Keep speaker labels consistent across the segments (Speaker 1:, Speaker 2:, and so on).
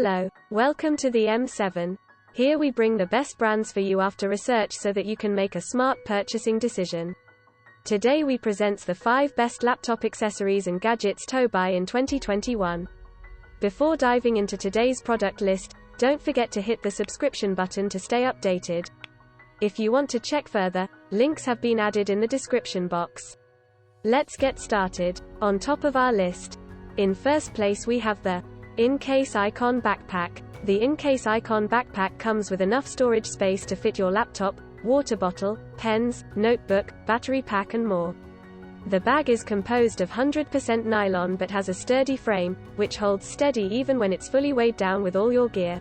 Speaker 1: Hello, welcome to the M7. Here we bring the best brands for you after research so that you can make a smart purchasing decision. Today we present the 5 best laptop accessories and gadgets to buy in 2021. Before diving into today's product list, don't forget to hit the subscription button to stay updated. If you want to check further, links have been added in the description box. Let's get started. On top of our list, in first place we have the Incase Icon Backpack. The Incase Icon Backpack comes with enough storage space to fit your laptop, water bottle, pens, notebook, battery pack and more. The bag is composed of 100% nylon but has a sturdy frame, which holds steady even when it's fully weighed down with all your gear.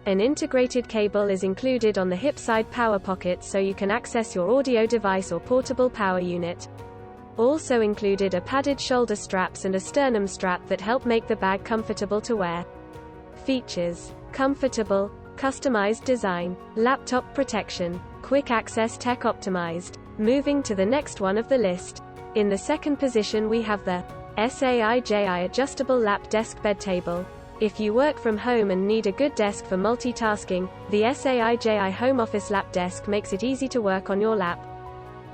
Speaker 1: An integrated cable is included on the hip side power pocket so you can access your audio device or portable power unit. Also included are padded shoulder straps and a sternum strap that help make the bag comfortable to wear. Features: comfortable, customized design, laptop protection, quick access, tech optimized. Moving to the next one of the list. In the second position we have the Saiji adjustable lap desk bed table. If you work from home and need a good desk for multitasking, the Saiji home office lap desk makes it easy to work on your lap.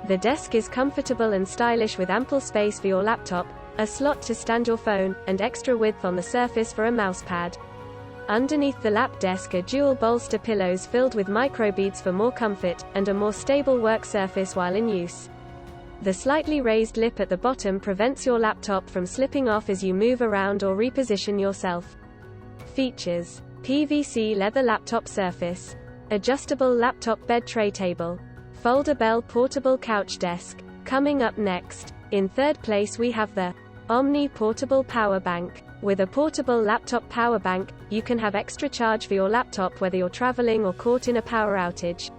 Speaker 1: The desk is comfortable and stylish with ample space for your laptop, a slot to stand your phone, and extra width on the surface for a mousepad. Underneath the lap desk are dual bolster pillows filled with microbeads for more comfort, and a more stable work surface while in use. The slightly raised lip at the bottom prevents your laptop from slipping off as you move around or reposition yourself. Features: PVC leather laptop surface, adjustable laptop bed tray table, foldable portable couch desk. Coming up next, in third place we have the Omni portable power bank. With a portable laptop power bank, you can have extra charge for your laptop whether you're traveling or caught in a power outage.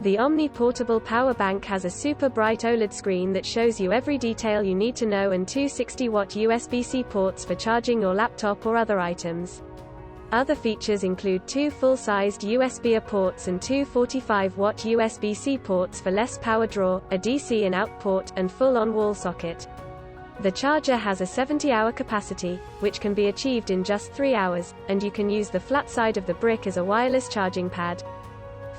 Speaker 1: The Omni portable power bank has a super bright OLED screen that shows you every detail you need to know and 260-watt USB-C ports for charging your laptop or other items. Other features include 2 full-sized USB-A ports and 2 45-watt USB-C ports for less power draw, a DC in-out port, and full-on wall socket. The charger has a 70-hour capacity, which can be achieved in just 3 hours, and you can use the flat side of the brick as a wireless charging pad.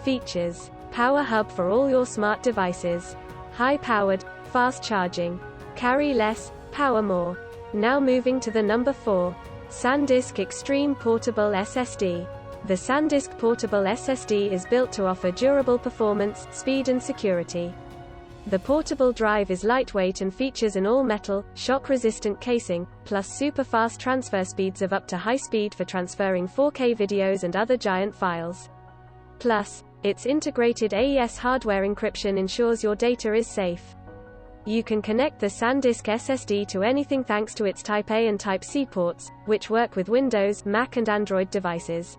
Speaker 1: Features: power hub for all your smart devices, high-powered, fast charging, carry less, power more. Now moving to the number 4. SanDisk Extreme Portable SSD. The SanDisk Portable SSD is built to offer durable performance, speed and security. The portable drive is lightweight and features an all-metal, shock-resistant casing, plus super-fast transfer speeds of up to high speed for transferring 4K videos and other giant files. Plus, its integrated AES hardware encryption ensures your data is safe. You can connect the SanDisk SSD to anything thanks to its Type A and Type C ports, which work with Windows, Mac and Android devices.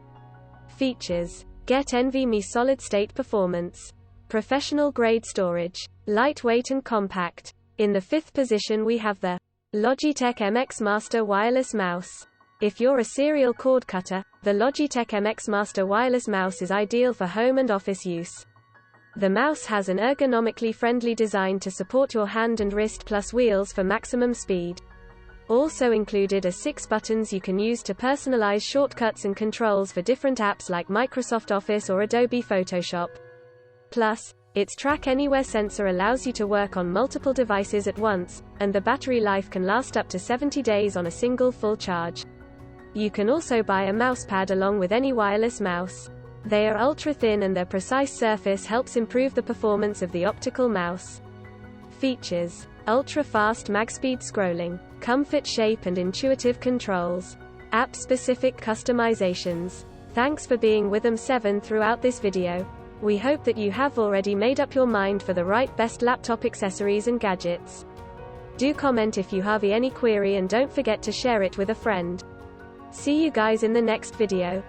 Speaker 1: Features: get NVMe solid-state performance, professional-grade storage, lightweight and compact. In the 5th position we have the Logitech MX Master Wireless Mouse. If you're a serial cord cutter, the Logitech MX Master Wireless Mouse is ideal for home and office use. The mouse has an ergonomically friendly design to support your hand and wrist plus wheels for maximum speed. Also included are 6 buttons you can use to personalize shortcuts and controls for different apps like Microsoft Office or Adobe Photoshop. Plus, its Track Anywhere sensor allows you to work on multiple devices at once, and the battery life can last up to 70 days on a single full charge. You can also buy a mousepad along with any wireless mouse. They are ultra-thin and their precise surface helps improve the performance of the optical mouse. Features: ultra-fast MagSpeed scrolling, comfort shape and intuitive controls, app-specific customizations. Thanks for being with M7 throughout this video. We hope that you have already made up your mind for the right best laptop accessories and gadgets. Do comment if you have any query and don't forget to share it with a friend. See you guys in the next video.